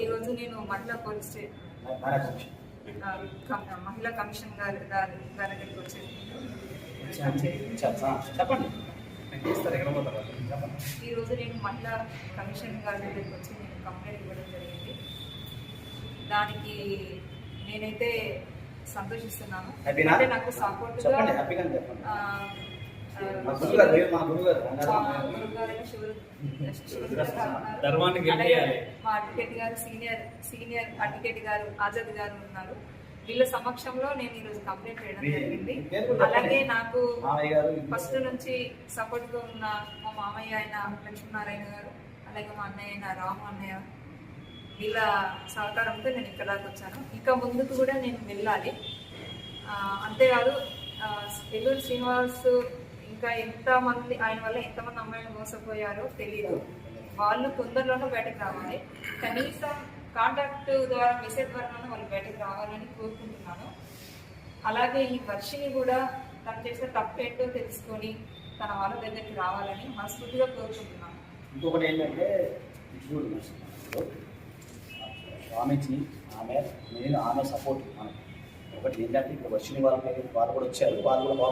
ఈరోజు నేను మహిళా పోలీస్ మహిళా కమిషన్ గారి దగ్గరికి వచ్చేది. చెప్పండి. ఈరోజు నేను మహిళా కమిషన్ గారి దగ్గరికి వచ్చి నేను కంప్లైంట్ ఇవ్వడం జరిగింది. దానికి నేనైతే సంతోషిస్తున్నాను. అంటే నాకు సపోర్ట్గా మా అడ్వకేట్ గారు సీనియర్ అడ్వకేట్ గారు ఆజాద్ గారు ఉన్నారు. వీళ్ళ సమక్షంలో నేను ఈరోజు కంప్లైంట్ చేయడం జరిగింది. అలాగే నాకు ఫస్ట్ నుంచి సపోర్ట్ గా ఉన్న మా మామయ్య అయిన లక్ష్మీనారాయణ గారు, అలాగే మా అన్నయ్య అయిన రాము అన్నయ్య, వీళ్ళ సహకారంతో నేను ఇక్కడ దాకా వచ్చాను. ఇంకా ముందుకు కూడా నేను వెళ్ళాలి. అంతేకాదు ఎల్లూరు శ్రీనివాస్ ఇంకా ఎంతమంది ఆయన వల్ల ఎంతమంది అమ్మాయిలు మోసపోయారో తెలియదు. వాళ్ళు తొందరలోనే బయటకు రావాలి. కనీసం కాంటాక్ట్ ద్వారా మెసేజ్ ద్వారా వాళ్ళు బయటకు రావాలని కోరుకుంటున్నాను. అలాగే ఈ వర్షిని కూడా తను చేసిన తప్పేంటో తెలుసుకొని తన వాళ్ళ దగ్గరికి రావాలని మనస్ఫూర్తిగా కోరుకుంటున్నాను. ఇంకొకటి ఏంటంటే స్వామిజీ ఆమె సపోర్ట్ మనకి ఒకటి ఏంటంటే ఇప్పుడు వర్షిని వాళ్ళు కూడా వచ్చారు. వాళ్ళు కూడా